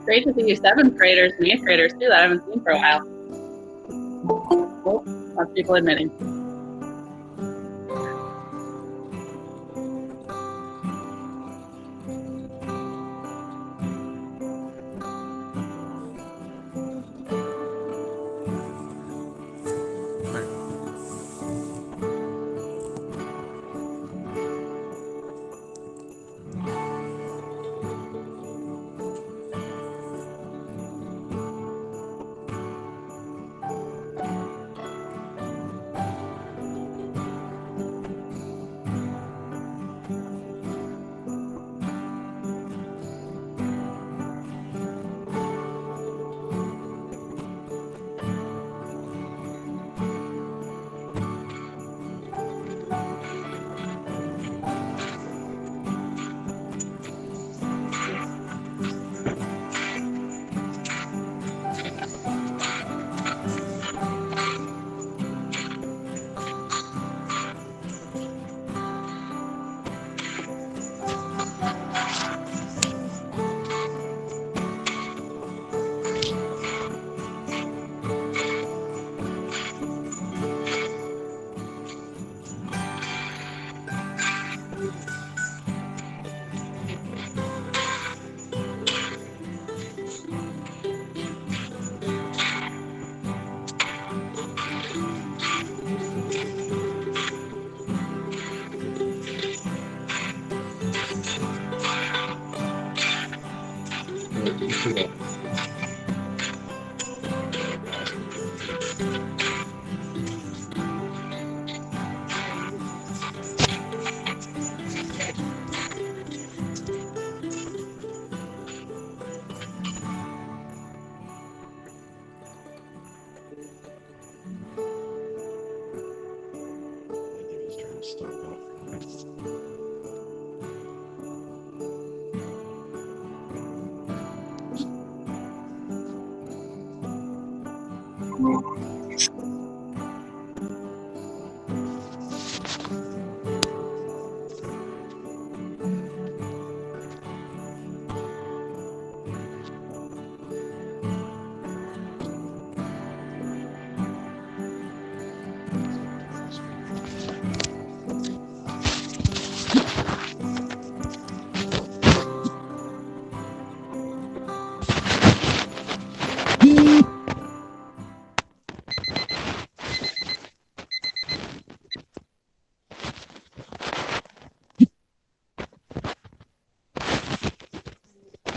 Great to see you 7th graders and 8th graders too that I haven't seen for a while. Oh, lots of people admitting.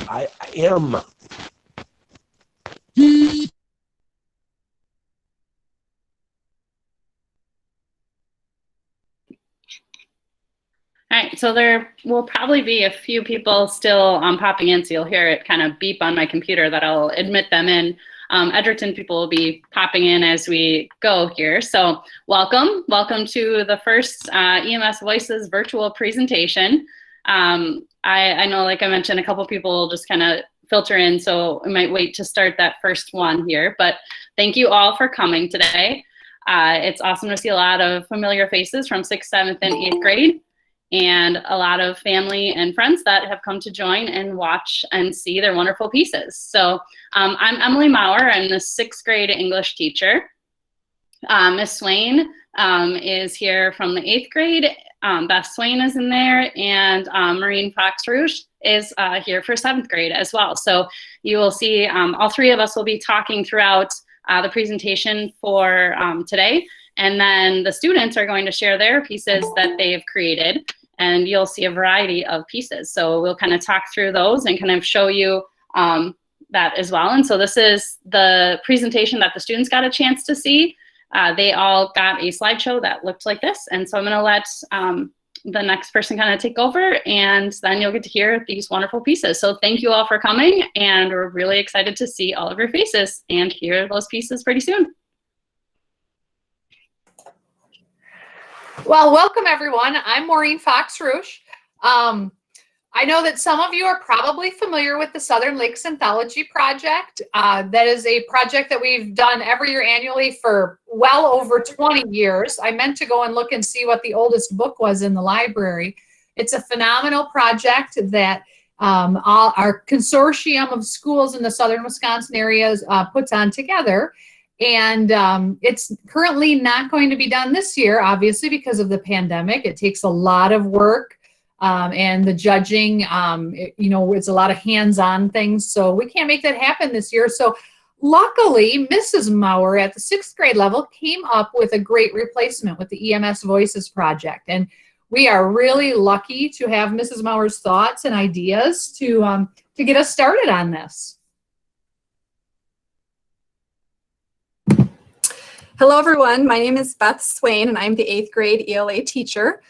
I am. All right, so there will probably be a few people still popping in, so you'll hear it kind of beep on my computer that I'll admit them in. Edgerton people will be popping in as we go here. So welcome to the first EMS Voices virtual presentation. I know, like I mentioned, a couple people will just kind of filter in, so I might wait to start that first one here. But thank you all for coming today. It's awesome to see a lot of familiar faces from 6th, 7th, and 8th grade, and a lot of family and friends that have come to join and watch and see their wonderful pieces. So I'm Emily Maurer. I'm the 6th grade English teacher. Miss Swain is here from the 8th grade. Beth Swain is in there, and Maureen Fox Rouge is here for 7th grade as well. So you will see all three of us will be talking throughout the presentation for today. And then the students are going to share their pieces that they've created, and you'll see a variety of pieces. So we'll kind of talk through those and kind of show you that as well. And so this is the presentation that the students got a chance to see. They all got a slideshow that looked like this. And so I'm gonna let the next person kind of take over, and then you'll get to hear these wonderful pieces. So thank you all for coming, and we're really excited to see all of your faces and hear those pieces pretty soon. Well, welcome everyone. I'm Maureen Fox Rouge. I know that some of you are probably familiar with the Southern Lakes Anthology Project. That is a project that we've done every year annually for well over 20 years. I meant to go and look and see what the oldest book was in the library. It's a phenomenal project that our consortium of schools in the southern Wisconsin areas puts on together. And it's currently not going to be done this year, obviously, because of the pandemic. It takes a lot of work. And the judging, it's a lot of hands-on things. So we can't make that happen this year. So luckily, Mrs. Maurer at the 6th grade level came up with a great replacement with the EMS Voices project. And we are really lucky to have Mrs. Maurer's thoughts and ideas to get us started on this. Hello, everyone. My name is Beth Swain, and I'm the 8th grade ELA teacher.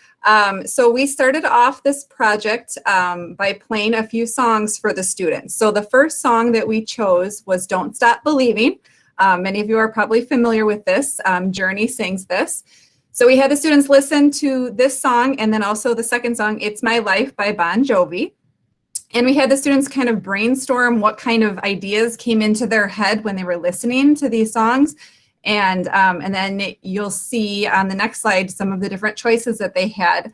So we started off this project by playing a few songs for the students. So the first song that we chose was Don't Stop Believing. Many of you are probably familiar with this. Journey sings this. So we had the students listen to this song, and then also the second song, It's My Life by Bon Jovi. And we had the students kind of brainstorm what kind of ideas came into their head when they were listening to these songs. And then you'll see on the next slide some of the different choices that they had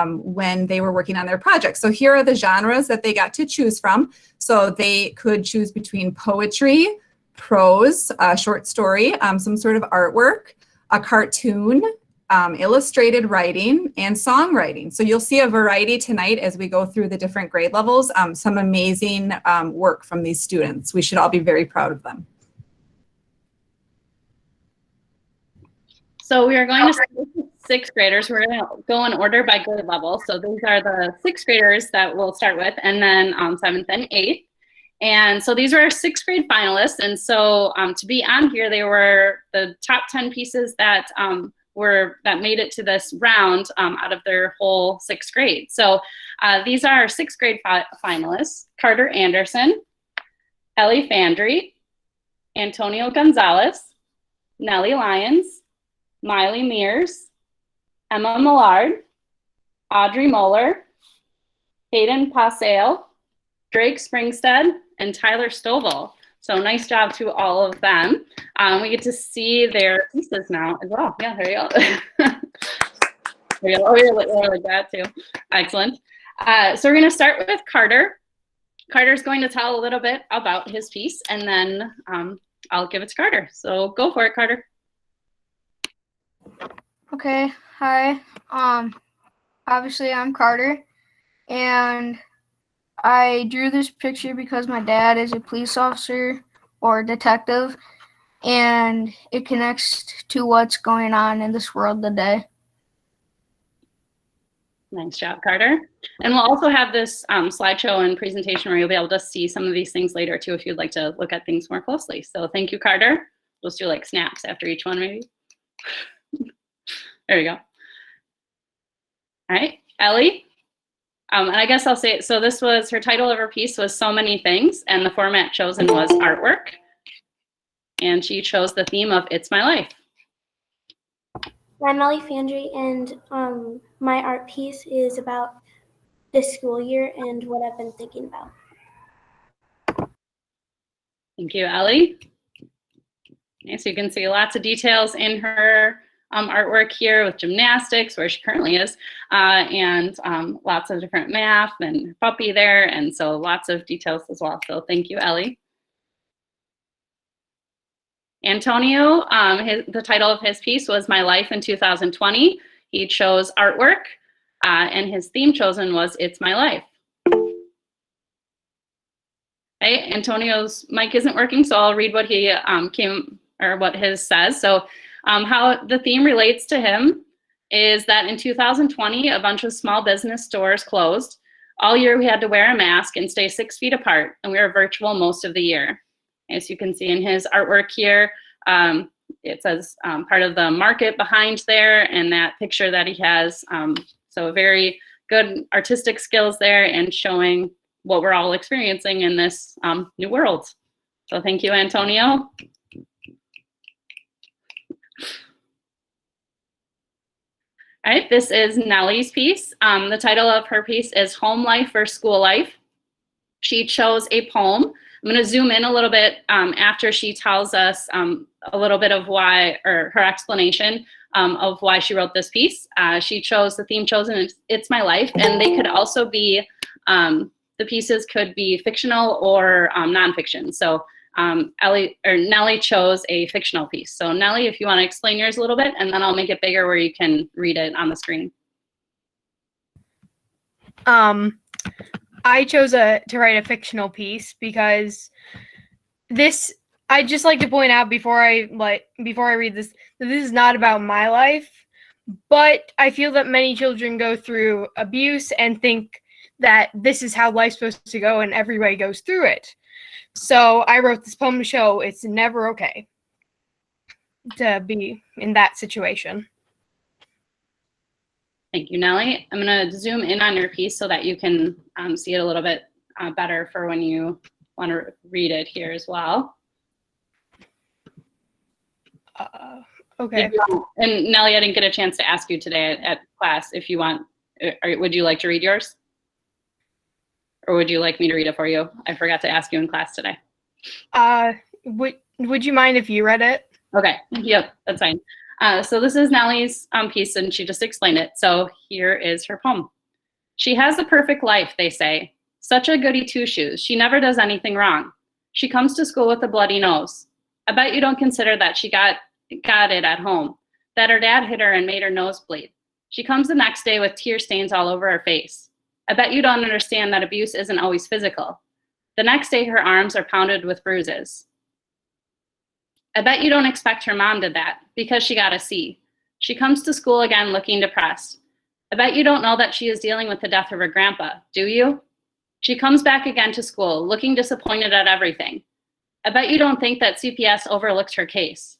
when they were working on their project. So here are the genres that they got to choose from. So they could choose between poetry, prose, short story, some sort of artwork, a cartoon, illustrated writing, and songwriting. So you'll see a variety tonight as we go through the different grade levels, some amazing work from these students. We should all be very proud of them. So we are going to start with 6th graders. We're going to go in order by grade level. So these are the 6th graders that we'll start with, and then 7th and 8th. And so these are our 6th grade finalists. And so to be on here, they were the top 10 pieces that made it to this round out of their whole 6th grade. So these are our 6th grade finalists: Carter Anderson, Ellie Fandry, Antonio Gonzalez, Nellie Lyons, Miley Mears, Emma Millard, Audrey Moeller, Hayden Pasale, Drake Springstead, and Tyler Stovall. So nice job to all of them. We get to see their pieces now as well. Yeah, there you go. There you go. Oh, you're like that too. Excellent. So we're going to start with Carter. Carter's going to tell a little bit about his piece, and then I'll give it to Carter. So go for it, Carter. Okay, hi. Obviously I'm Carter, and I drew this picture because my dad is a police officer or detective, and it connects to what's going on in this world today. Nice job, Carter. And we'll also have this slideshow and presentation where you'll be able to see some of these things later too if you'd like to look at things more closely. So thank you, Carter. We'll just do like snaps after each one maybe. There we go. All right, Ellie. And I guess I'll say it. So this was her title of her piece was So Many Things, and the format chosen was artwork. And she chose the theme of It's My Life. I'm Ellie Fandry, and my art piece is about this school year and what I've been thinking about. Thank you, Ellie. Okay, so you can see lots of details in her artwork here with gymnastics, where she currently is, and lots of different math and puppy there, and so lots of details as well. So thank you, Ellie. Antonio, the title of his piece was My Life in 2020. He chose artwork, and his theme chosen was It's My Life. Okay, Antonio's mic isn't working, so I'll read what he what his says. So how the theme relates to him is that in 2020, a bunch of small business stores closed. All year we had to wear a mask and stay 6 feet apart, and we were virtual most of the year. As you can see in his artwork here, it says part of the market behind there, and that picture that he has. So very good artistic skills there and showing what we're all experiencing in this new world. So thank you, Antonio. All right, this is Nellie's piece. The title of her piece is Home Life or School Life. She chose a poem. I'm going to zoom in a little bit after she tells us a little bit of why, or her explanation of why she wrote this piece. She chose the theme chosen, It's My Life, and they could also be The pieces could be fictional or nonfiction. So Nellie chose a fictional piece. So Nellie, if you want to explain yours a little bit, and then I'll make it bigger where you can read it on the screen. I chose to write a fictional piece because I'd just like to point out before I read this, that this is not about my life, but I feel that many children go through abuse and think that this is how life's supposed to go and everybody goes through it. So I wrote this poem to show it's never okay to be in that situation. Thank you, Nellie. I'm going to zoom in on your piece so that you can see it a little bit better for when you want to read it here as well. Okay. And Nellie, I didn't get a chance to ask you today at class if you want, would you like to read yours? Or would you like me to read it for you? I forgot to ask you in class today. Would you mind if you read it? Okay, yep, that's fine. So this is Nellie's piece, and she just explained it. So here is her poem. She has the perfect life, they say. Such a goody two-shoes. She never does anything wrong. She comes to school with a bloody nose. I bet you don't consider that she got it at home, that her dad hit her and made her nose bleed. She comes the next day with tear stains all over her face. I bet you don't understand that abuse isn't always physical. The next day, her arms are pounded with bruises. I bet you don't expect her mom did that because she got a C. She comes to school again looking depressed. I bet you don't know that she is dealing with the death of her grandpa, do you? She comes back again to school looking disappointed at everything. I bet you don't think that CPS overlooked her case.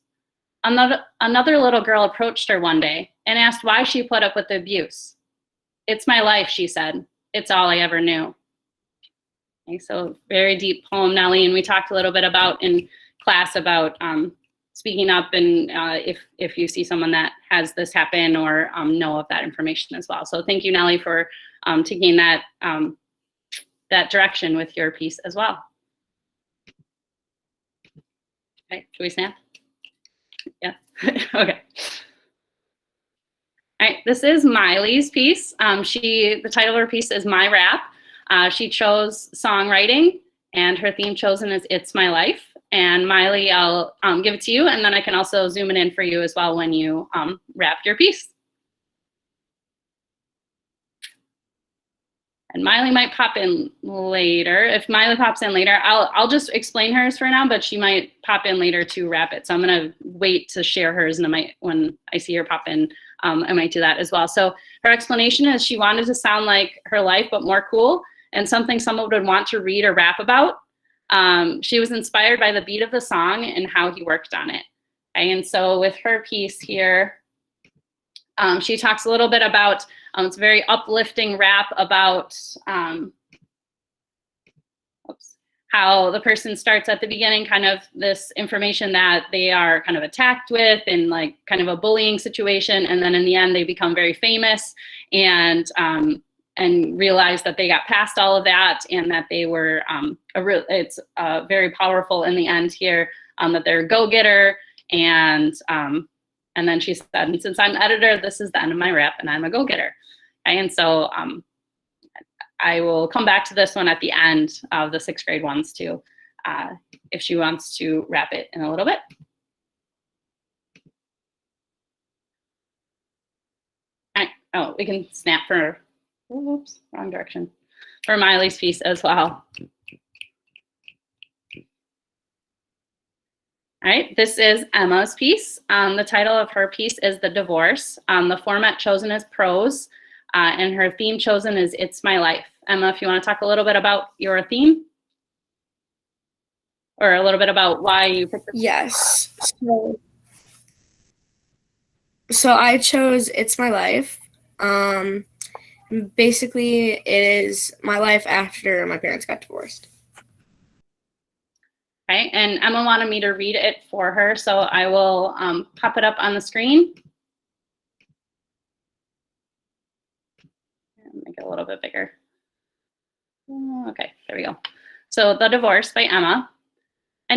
Another little girl approached her one day and asked why she put up with the abuse. It's my life, she said. It's all I ever knew. Okay, so very deep poem, Nellie, and we talked a little bit about in class about speaking up and if you see someone that has this happen or know of that information as well. So thank you, Nellie, for taking that that direction with your piece as well. Okay, should we snap? Yeah, okay. All right, this is Miley's piece. The title of her piece is My Rap. She chose songwriting, and her theme chosen is It's My Life. And Miley, I'll give it to you, and then I can also zoom it in for you as well when you wrap your piece. And Miley might pop in later. If Miley pops in later, I'll just explain hers for now, but she might pop in later to wrap it. So I'm gonna wait to share hers, and when I see her pop in, I might do that as well. So her explanation is she wanted to sound like her life, but more cool, and something someone would want to read or rap about. She was inspired by the beat of the song and how he worked on it. Okay, and so with her piece here, she talks a little bit about, it's a very uplifting rap about how the person starts at the beginning, kind of this information that they are kind of attacked with and like kind of a bullying situation. And then in the end, they become very famous and realize that they got past all of that and that they were, it's very powerful in the end here, that they're a go-getter. And then she said, and since I'm editor, this is the end of my rap and I'm a go-getter. Okay, and so I will come back to this one at the end of the 6th grade ones too, if she wants to wrap it in a little bit. All right, oh, we can snap for, oops, wrong direction, for Miley's piece as well. All right, this is Emma's piece. The title of her piece is The Divorce. The format chosen is prose, and her theme chosen is It's My Life. Emma, if you want to talk a little bit about your theme, or a little bit about why you picked this. Yes. So I chose It's My Life. Basically, it is my life after my parents got divorced. Okay, and Emma wanted me to read it for her, so I will pop it up on the screen. Make it a little bit bigger. Okay, there we go. So The Divorce by Emma. I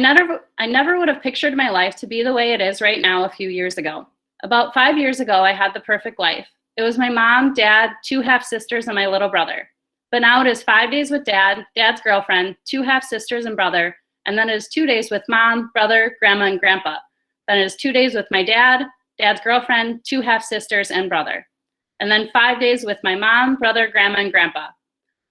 never would have pictured my life to be the way it is right now a few years ago. About 5 years ago, I had the perfect life. It was my mom, dad, 2 half-sisters, and my little brother. But now it is 5 days with dad, dad's girlfriend, 2 half-sisters and brother, and then it is 2 days with mom, brother, grandma, and grandpa. Then it is 2 days with my dad, dad's girlfriend, 2 half-sisters, and brother. And then 5 days with my mom, brother, grandma, and grandpa.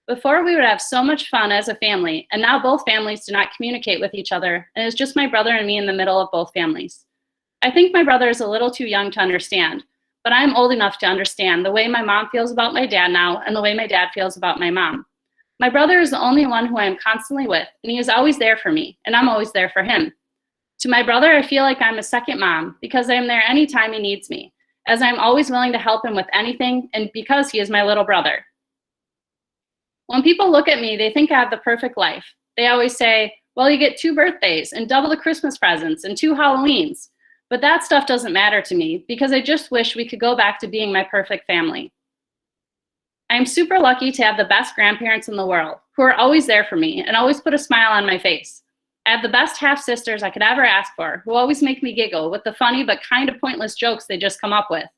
Before, we would have so much fun as a family, and now both families do not communicate with each other, and it's just my brother and me in the middle of both families. I think my brother is a little too young to understand, but I'm old enough to understand the way my mom feels about my dad now and the way my dad feels about my mom. My brother is the only one who I am constantly with, and he is always there for me, and I'm always there for him. To my brother, I feel like I'm a second mom because I am there anytime he needs me, as I'm always willing to help him with anything, and because he is my little brother. When people look at me, they think I have the perfect life. They always say, well, you get 2 birthdays and double the Christmas presents and 2 Halloweens. But that stuff doesn't matter to me because I just wish we could go back to being my perfect family. I am super lucky to have the best grandparents in the world who are always there for me and always put a smile on my face. I have the best half-sisters I could ever ask for who always make me giggle with the funny but kind of pointless jokes they just come up with.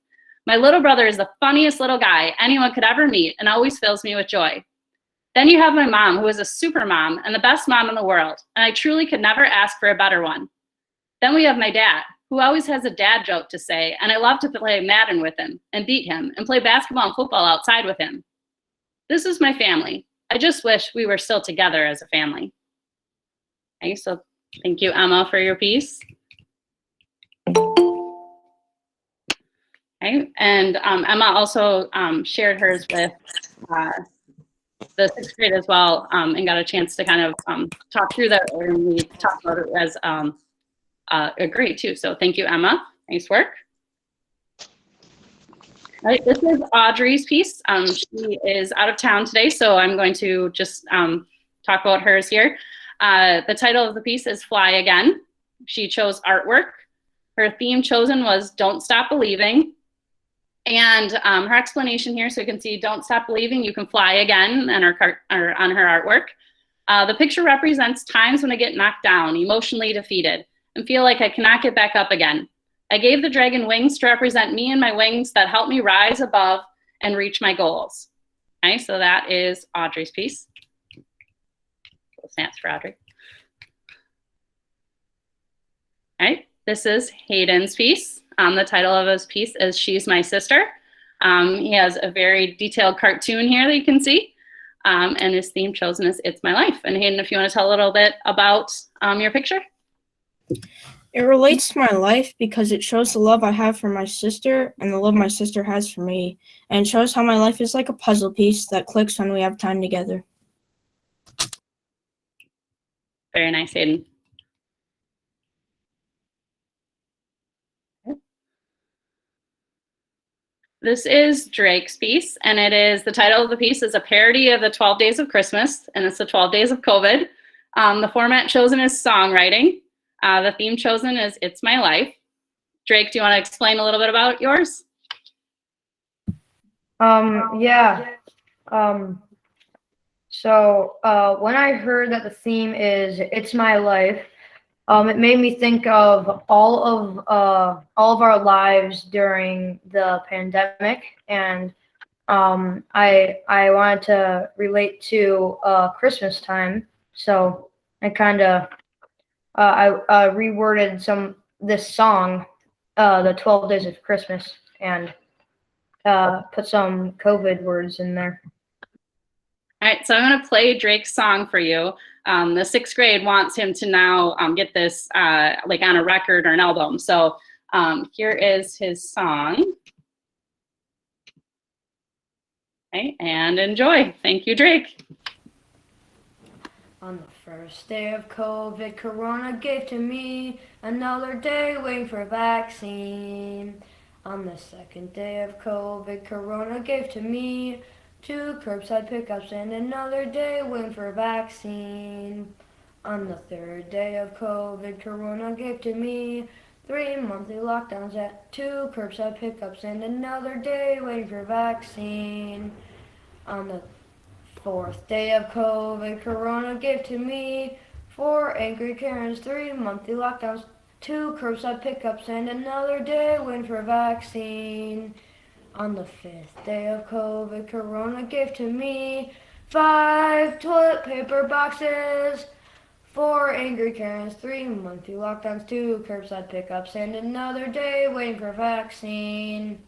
My little brother is the funniest little guy anyone could ever meet and always fills me with joy. Then you have my mom, who is a super mom and the best mom in the world, and I truly could never ask for a better one. Then we have my dad, who always has a dad joke to say, and I love to play Madden with him and beat him and play basketball and football outside with him. This is my family. I just wish we were still together as a family. Okay, so thank you, Emma, for your piece. Okay, and Emma also shared hers with the 6th grade as well, and got a chance to kind of talk through that, and we talked about it as a grade too. So thank you, Emma. Nice work. All right, this is Audrey's piece. She is out of town today, so I'm going to just talk about hers here. The title of the piece is Fly Again. She chose artwork. Her theme chosen was Don't Stop Believing. And her explanation here, so you can see Don't Stop Believing, You Can Fly Again, and on her artwork. The picture represents times when I get knocked down, emotionally defeated, and feel like I cannot get back up again. I gave the dragon wings to represent me and my wings that help me rise above and reach my goals. Okay, so that is Audrey's piece. Snaps for Audrey. All right, this is Hayden's piece. The title of his piece is She's My Sister. He has a very detailed cartoon here that you can see, and his theme chosen is It's My Life. And Hayden, if you want to tell a little bit about your picture. It relates to my life because it shows the love I have for my sister and the love my sister has for me, and shows how my life is like a puzzle piece that clicks when we have time together. Very nice, Hayden. This is Drake's piece, and it is, the title of the piece is a parody of the 12 Days of Christmas, and it's the 12 Days of COVID. The format chosen is songwriting. The theme chosen is It's My Life. Drake, do you want to explain a little bit about yours? Yeah. So when I heard that the theme is It's My Life, it made me think of all of our lives during the pandemic, and I wanted to relate to Christmas time, so I kind of I reworded this song, the 12 Days of Christmas, and put some COVID words in there. All right, so I'm going to play Drake's song for you. The 6th grade wants him to now get this like on a record or an album. So here is his song. Okay, and enjoy. Thank you, Drake. On the first day of COVID, Corona gave to me another day waiting for a vaccine. On the second day of COVID, Corona gave to me 2 curbside pickups and another day waiting for a vaccine. On the third day of COVID, Corona gave to me 3 monthly lockdowns at 2 curbside pickups and another day waiting for a vaccine. On the 4th day of COVID, Corona gave to me 4 angry Karens, 3 monthly lockdowns, 2 curbside pickups, and another day waiting for a vaccine. On the 5th day of COVID, Corona gave to me 5 toilet paper boxes, 4 angry Karens, 3 monthly lockdowns, 2 curbside pickups, and another day waiting for a vaccine.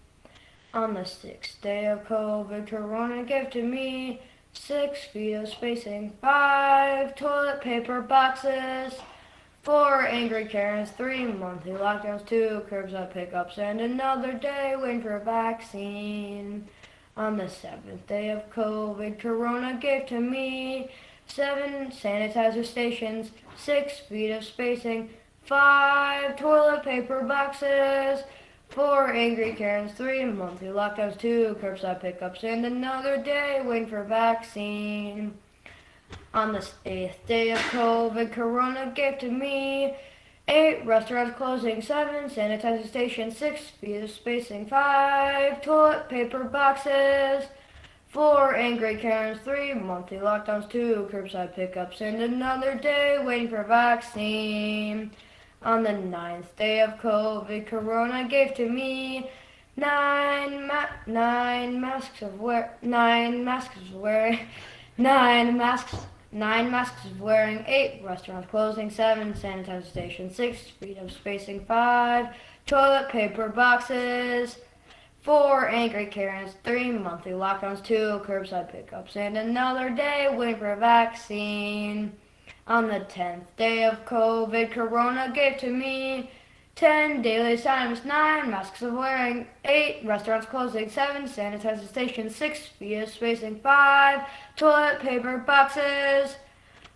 On the 6th day of COVID, Corona gave to me 6 feet of spacing, 5 toilet paper boxes, 4 angry Karens, 3 monthly lockdowns, 2 curbside pickups, and another day waiting for a vaccine. On the 7th day of COVID, Corona gave to me 7 sanitizer stations, 6 feet of spacing, 5 toilet paper boxes, 4 angry Karens, 3 monthly lockdowns, 2 curbside pickups, and another day waiting for a vaccine. On the 8th day of COVID, Corona gave to me 8 restaurants closing, 7 sanitizer stations, 6 feet of spacing, 5 toilet paper boxes, 4 angry Karens, 3 monthly lockdowns, 2 curbside pickups, and another day waiting for a vaccine. On the 9th day of COVID, Corona gave to me 9 masks of wearing, 8 restaurants closing, 7 sanitizer stations, 6 feet of spacing, 5 toilet paper boxes, 4 angry Karens, 3 monthly lockdowns, 2 curbside pickups, and another day waiting for a vaccine. On the 10th day of COVID, Corona gave to me 10 daily assignments, 9 masks of wearing, 8 restaurants closing, 7 sanitizer stations, 6 feet of spacing, 5 toilet paper boxes,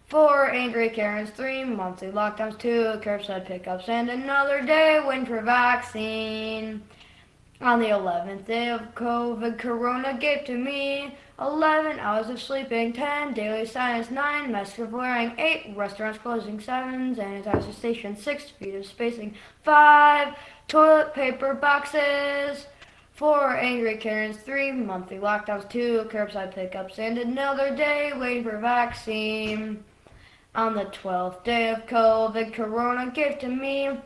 4 angry Karens, 3 monthly lockdowns, 2 curbside pickups, and another day waiting for a vaccine. On the 11th day of COVID, Corona gave to me 11 hours of sleeping, 10 daily assignments, 9 masks of wearing, 8 restaurants closing, 7 sanitizer stations, 6 feet of spacing, 5 toilet paper boxes, 4 angry Karens, 3 monthly lockdowns, 2 curbside pickups, and another day waiting for a vaccine. On the 12th day of COVID, Corona gave to me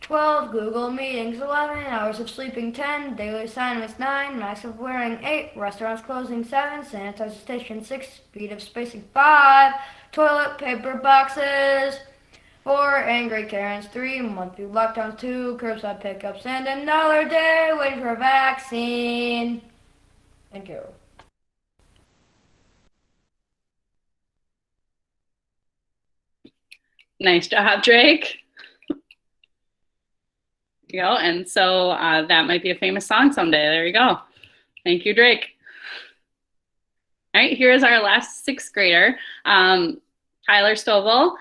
12 Google meetings, 11 hours of sleeping, 10 daily assignments, 9 masks of wearing, 8 restaurants closing, 7 sanitizer stations, 6 feet of spacing, 5 toilet paper boxes, 4 angry Karens, 3 monthly lockdowns, 2 curbside pickups, and another day waiting for a vaccine. Thank you. Nice job, Drake. There you go. And so that might be a famous song someday. There you go. Thank you, Drake. All right, here's our last 6th grader, Tyler Stovall.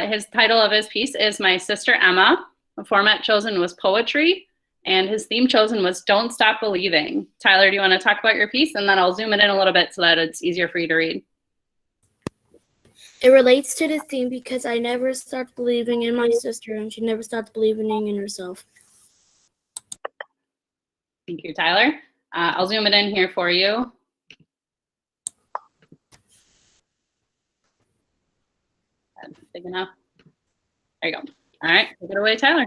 His title of his piece is My Sister Emma. The format chosen was poetry, and his theme chosen was Don't Stop Believing. Tyler, do you want to talk about your piece? And then I'll zoom it in a little bit so that it's easier for you to read. It relates to the theme because I never stopped believing in my sister, and she never stopped believing in herself. Thank you, Tyler. I'll zoom it in here for you. That's big enough. There you go. All right, take it away, Tyler.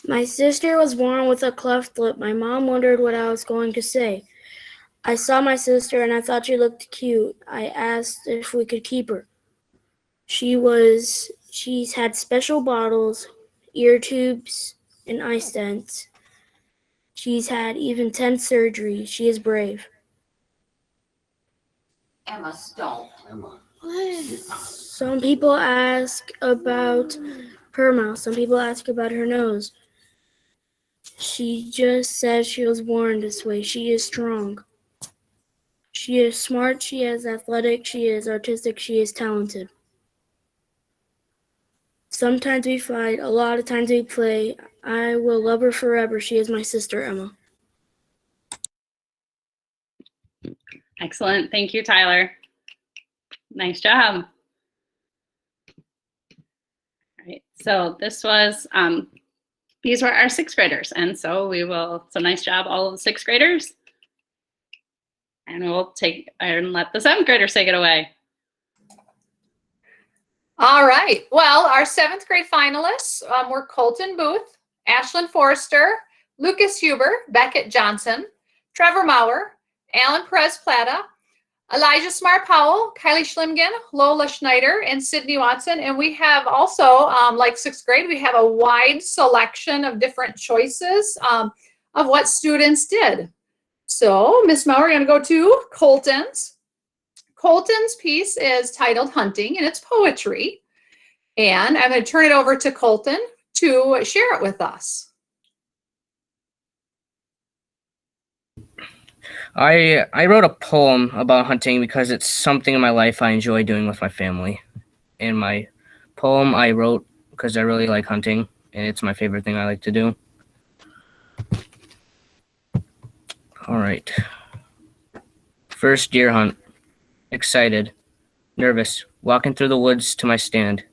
My sister was born with a cleft lip. My mom wondered what I was going to say. I saw my sister and I thought she looked cute. I asked if we could keep her. She's had special bottles, ear tubes, and eye stents. She's had even 10 surgeries. She is brave. Emma, stop. Emma. Some people ask about her mouth. Some people ask about her nose. She just says she was born this way. She is strong. She is smart. She is athletic. She is artistic. She is talented. Sometimes we fight. A lot of times we play. I will love her forever. She is my sister, Emma. Excellent. Thank you, Tyler. Nice job. All right. So this was, these were our 6th graders. And so nice job, all of the 6th graders. And we'll let the 7th graders take it away. All right. Well, our 7th grade finalists were Colton Booth, Ashlyn Forrester, Lucas Huber, Beckett Johnson, Trevor Maurer, Alan Perez Plata, Elijah Smart Powell, Kylie Schlimgen, Lola Schneider, and Sydney Watson. And we have also, like 6th grade, we have a wide selection of different choices of what students did. So, Miss Mauer, we're going to go to Colton's. Colton's piece is titled Hunting, and it's poetry. And I'm going to turn it over to Colton to share it with us. I wrote a poem about hunting because it's something in my life I enjoy doing with my family. And my poem I wrote because I really like hunting, and it's my favorite thing I like to do. All right. First deer hunt. Excited. Nervous. Walking through the woods to my stand.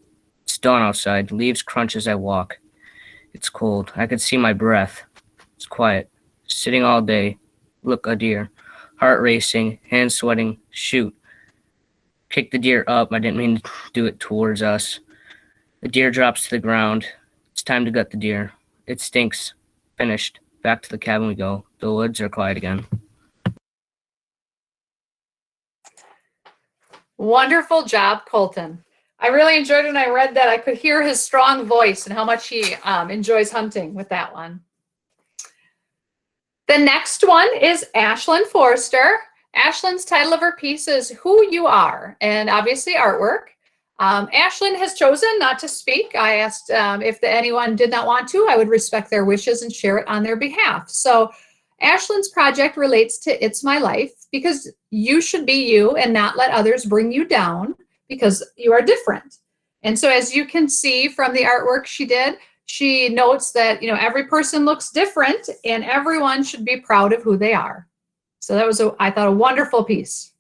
It's dawn outside. Leaves crunch as I walk. It's cold. I can see my breath. It's quiet. Sitting all day. Look, a deer. Heart racing. Hands sweating. Shoot. Kick the deer up. I didn't mean to do it towards us. The deer drops to the ground. It's time to gut the deer. It stinks. Finished. Back to the cabin we go. The woods are quiet again. Wonderful job, Colton. I really enjoyed it when I read that. I could hear his strong voice and how much he enjoys hunting with that one. The next one is Ashlyn Forster. Ashlyn's title of her piece is Who You Are, and obviously artwork. Ashlyn has chosen not to speak. I asked if anyone did not want to, I would respect their wishes and share it on their behalf. So Ashlyn's project relates to It's My Life, because you should be you and not let others bring you down because you are different. And so as you can see from the artwork she did, she notes that, you know, every person looks different and everyone should be proud of who they are. So that was, I thought, a wonderful piece.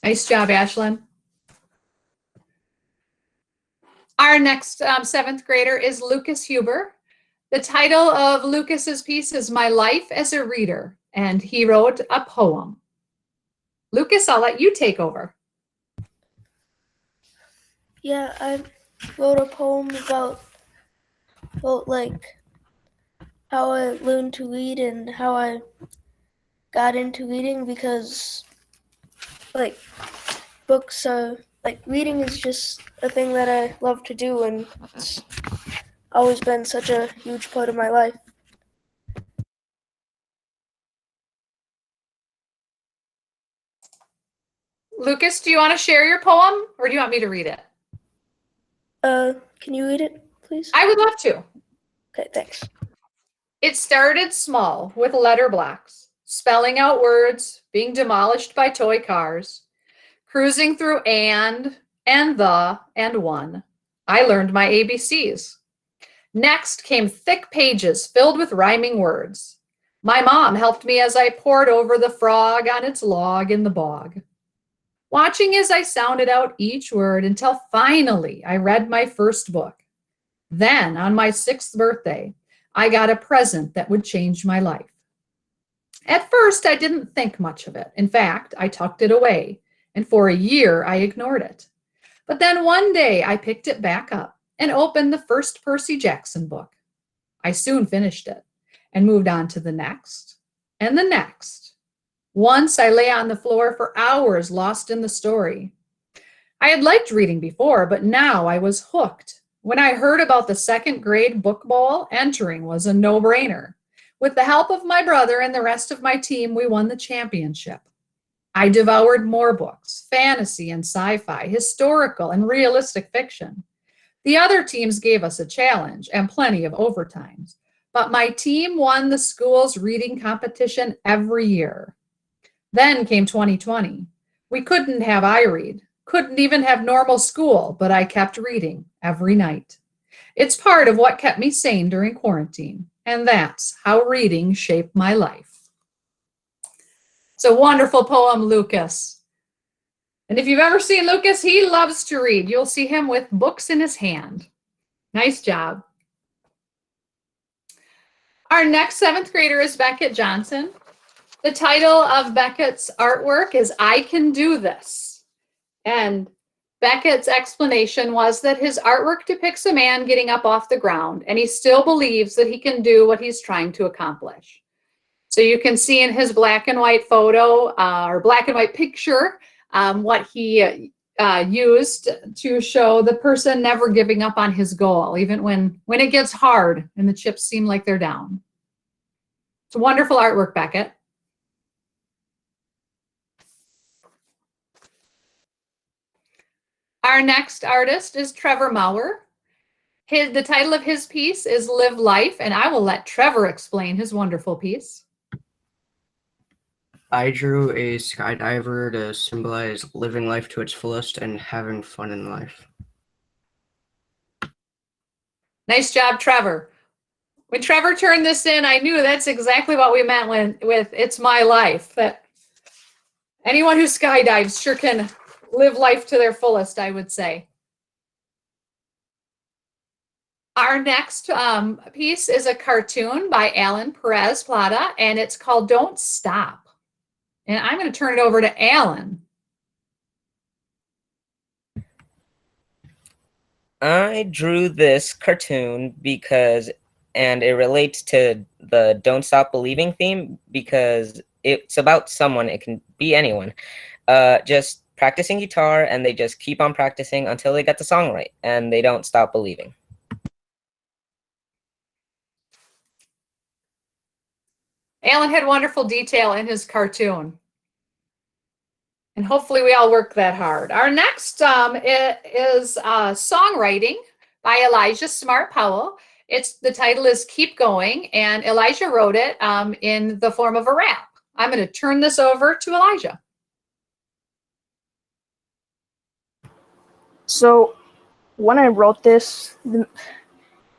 Nice job, Ashlyn. Our next 7th grader is Lucas Huber. The title of Lucas's piece is My Life as a Reader, and he wrote a poem. Lucas, I'll let you take over. Yeah, I wrote a poem about like how I learned to read and how I got into reading, because like books are like reading is just a thing that I love to do, and it's always been such a huge part of my life. Lucas, do you want to share your poem or do you want me to read it? Can you read it, please? I would love to. Okay, thanks. It started small with letter blocks, spelling out words, being demolished by toy cars, cruising through and the, and one. I learned my ABCs. Next came thick pages filled with rhyming words. My mom helped me as I pored over the frog on its log in the bog, watching as I sounded out each word until finally I read my first book. Then, on my 6th birthday, I got a present that would change my life. At first, I didn't think much of it. In fact, I tucked it away, and for a year, I ignored it. But then one day, I picked it back up and opened the first Percy Jackson book. I soon finished it and moved on to the next and the next. Once I lay on the floor for hours, lost in the story. I had liked reading before, but now I was hooked. When I heard about the 2nd grade book bowl, entering was a no-brainer. With the help of my brother and the rest of my team, we won the championship. I devoured more books, fantasy and sci-fi, historical and realistic fiction. The other teams gave us a challenge and plenty of overtimes, but my team won the school's reading competition every year. Then came 2020. We couldn't have iRead, couldn't even have normal school, but I kept reading every night. It's part of what kept me sane during quarantine, and that's how reading shaped my life. It's a wonderful poem, Lucas. And if you've ever seen Lucas, he loves to read. You'll see him with books in his hand. Nice job. Our next 7th grader is Beckett Johnson. The title of Beckett's artwork is I Can Do This. And Beckett's explanation was that his artwork depicts a man getting up off the ground, and he still believes that he can do what he's trying to accomplish. So you can see in his black and white photo or black and white picture what he used to show the person never giving up on his goal, even when it gets hard and the chips seem like they're down. It's wonderful artwork, Beckett. Our next artist is Trevor Mauer. The title of his piece is Live Life, and I will let Trevor explain his wonderful piece. I drew a skydiver to symbolize living life to its fullest and having fun in life. Nice job, Trevor. When Trevor turned this in, I knew that's exactly what we meant with It's My Life, that anyone who skydives sure can live life to their fullest, I would say. Our next piece is a cartoon by Alan Perez Plata, and it's called Don't Stop. And I'm going to turn it over to Alan. I drew this cartoon and it relates to the Don't Stop Believing theme because it's about someone, it can be anyone, just practicing guitar, and they just keep on practicing until they get the song right, and they don't stop believing. Alan had wonderful detail in his cartoon. And hopefully we all work that hard. Our next is songwriting by Elijah Smart Powell. The title is Keep Going, and Elijah wrote it in the form of a rap. I'm going to turn this over to Elijah. So when I wrote this,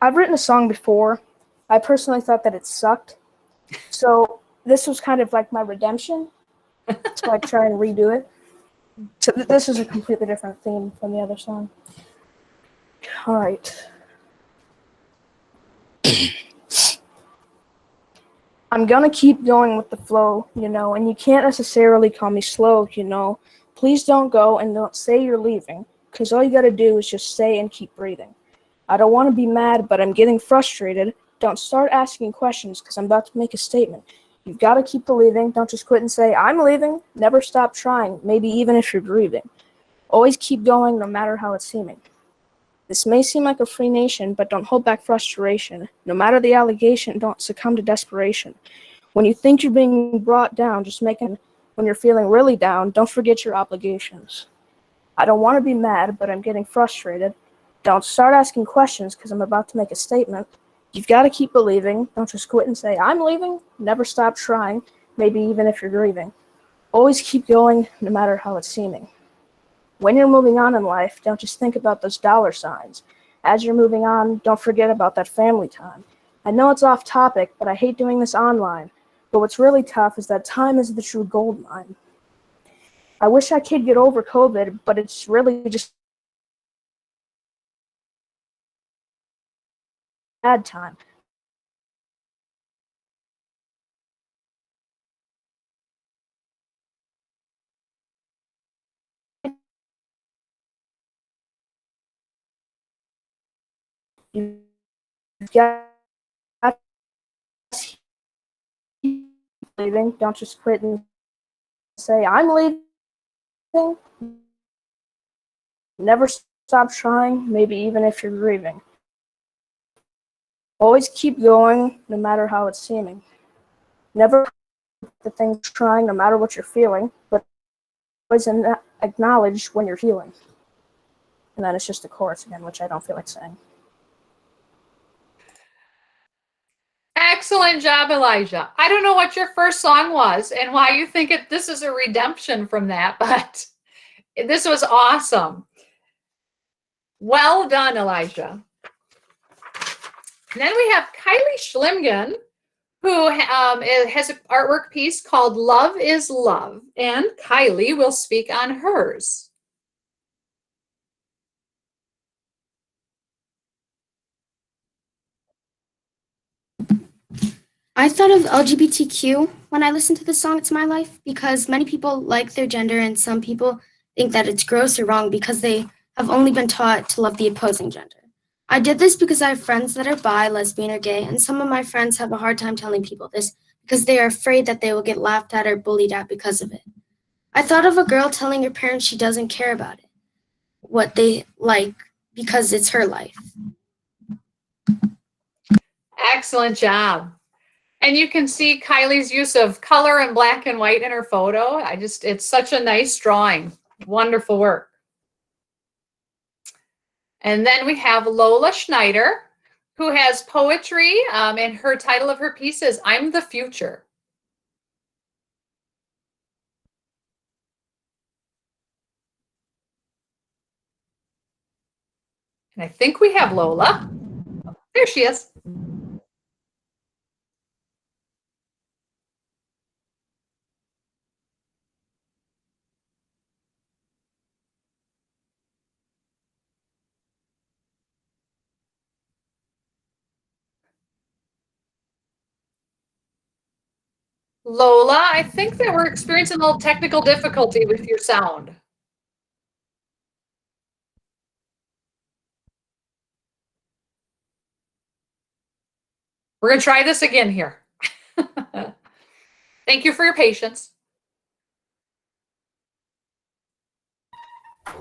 I've written a song before. I personally thought that it sucked. So this was kind of like my redemption. So I try and redo it. So this is a completely different theme from the other song. All right. I'm gonna keep going with the flow, and you can't necessarily call me slow, Please don't go and don't say you're leaving, because all you gotta do is just say and keep breathing. I don't want to be mad, but I'm getting frustrated. Don't start asking questions, because I'm about to make a statement. You've got to keep believing. Don't just quit and say, I'm leaving. Never stop trying, maybe even if you're grieving. Always keep going, no matter how it's seeming. This may seem like a free nation, but don't hold back frustration. No matter the allegation, don't succumb to desperation. When you think you're being brought down, when you're feeling really down, don't forget your obligations. I don't want to be mad, but I'm getting frustrated. Don't start asking questions, because I'm about to make a statement. You've got to keep believing. Don't just quit and say, I'm leaving. Never stop trying, maybe even if you're grieving. Always keep going, no matter how it's seeming. When you're moving on in life, don't just think about those dollar signs. As you're moving on, don't forget about that family time. I know it's off topic, but I hate doing this online. But what's really tough is that time is the true gold mine. I wish I could get over COVID, but it's really just bad time. You've got to keep leaving. Don't just quit and say, I'm leaving. Never stop trying, maybe even if you're grieving. Always keep going, no matter how it's seeming. Never the thing trying, no matter what you're feeling, but always acknowledge when you're healing. And then it's just a chorus again, which I don't feel like saying. Excellent job, Elijah. I don't know what your first song was and why you think this is a redemption from that, but this was awesome. Well done, Elijah. And then we have Kylie Schlimgen, who has an artwork piece called Love is Love, and Kylie will speak on hers. I thought of LGBTQ when I listened to the song It's My Life because many people like their gender and some people think that it's gross or wrong because they have only been taught to love the opposing gender. I did this because I have friends that are bi, lesbian, or gay, and some of my friends have a hard time telling people this because they are afraid that they will get laughed at or bullied at because of it. I thought of a girl telling her parents she doesn't care about it, what they like, because it's her life. Excellent job. And you can see Kylie's use of color and black and white in her photo. It's such a nice drawing. Wonderful work. And then we have Lola Schneider, who has poetry, and her title of her piece is I'm the Future. And I think we have Lola. There she is. Lola, I think that we're experiencing a little technical difficulty with your sound. We're going to try this again here. Thank you for your patience.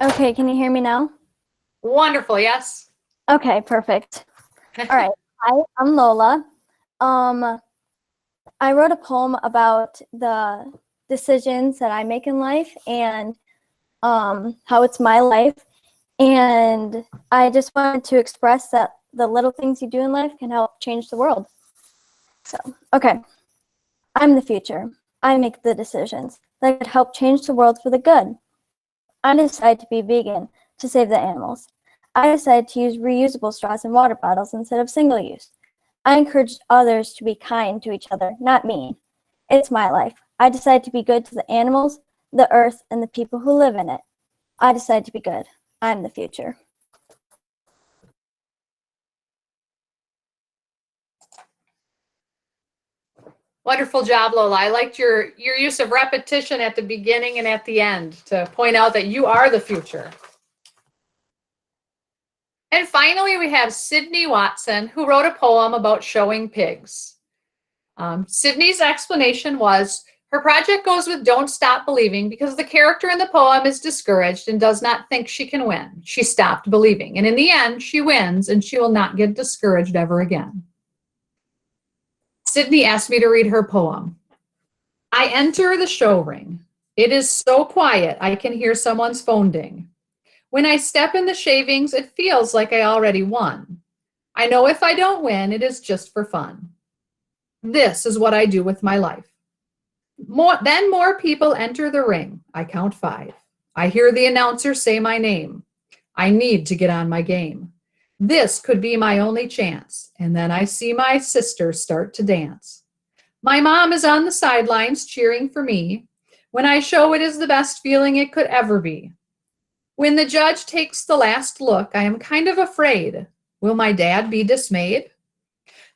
Okay, can you hear me now? Wonderful, yes. Okay, perfect. All right, hi, I'm Lola. I wrote a poem about the decisions that I make in life and how it's my life. And I just wanted to express that the little things you do in life can help change the world. So, okay. I'm the future. I make the decisions that could help change the world for the good. I decide to be vegan to save the animals. I decide to use reusable straws and water bottles instead of single-use. I encourage others to be kind to each other, not mean. It's my life. I decide to be good to the animals, the earth, and the people who live in it. I decide to be good. I'm the future. Wonderful job, Lola. I liked your use of repetition at the beginning and at the end to point out that you are the future. And finally, we have Sydney Watson, who wrote a poem about showing pigs. Sydney's explanation was, her project goes with Don't Stop Believing because the character in the poem is discouraged and does not think she can win. She stopped believing. And in the end, she wins and she will not get discouraged ever again. Sydney asked me to read her poem. I enter the show ring. It is so quiet I can hear someone's phone ding. When I step in the shavings, it feels like I already won. I know if I don't win, it is just for fun. This is what I do with my life. Then more people enter the ring. I count 5. I hear the announcer say my name. I need to get on my game. This could be my only chance. And then I see my sister start to dance. My mom is on the sidelines cheering for me. When I show, it is the best feeling it could ever be. When the judge takes the last look, I am kind of afraid. Will my dad be dismayed?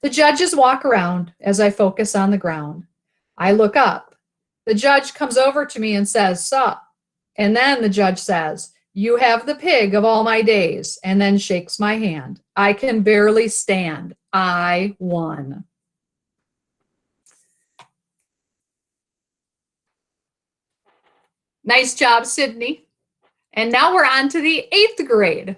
The judges walk around as I focus on the ground. I look up. The judge comes over to me and says, "Sup?" And then the judge says, "You have the pig of all my days," and then shakes my hand. I can barely stand. I won. Nice job, Sydney. And now we're on to the 8th grade.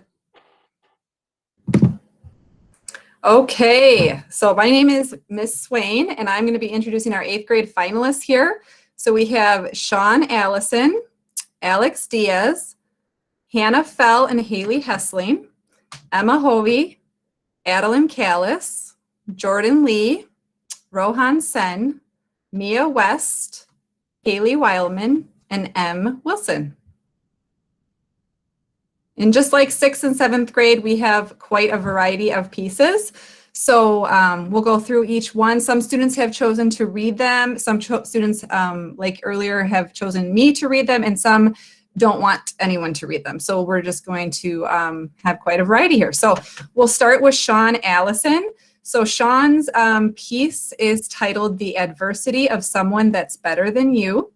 Okay, so my name is Miss Swain, and I'm going to be introducing our 8th grade finalists here. So we have Sean Allison, Alex Diaz, Hannah Fell and Haley Hessling, Emma Hovey, Adeline Callis, Jordan Lee, Rohan Sen, Mia West, Haley Wildman, and M. Wilson. And just like 6th and 7th grade, we have quite a variety of pieces. So we'll go through each one. Some students have chosen to read them. Some students, like earlier, have chosen me to read them, and some don't want anyone to read them. So we're just going to have quite a variety here. So we'll start with Sean Allison. So Sean's piece is titled "The Adversity of Someone That's Better Than You."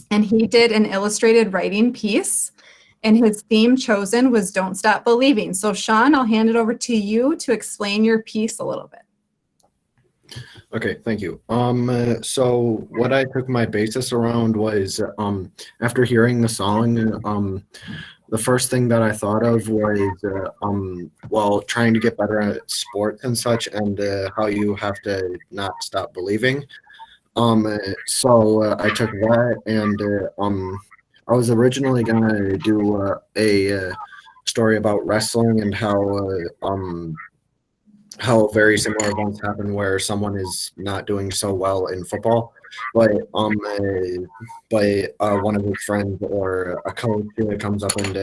And he did an illustrated writing piece. And his theme chosen was Don't Stop Believing. So Sean, I'll hand it over to you to explain your piece a little bit. Okay, thank you. So what I took my basis around was, after hearing the song, the first thing that I thought of was, well, trying to get better at sports and such, and how you have to not stop believing. So I took that, and I was originally gonna do a story about wrestling and how very similar events happen where someone is not doing so well in football, but one of his friends or a coach comes up and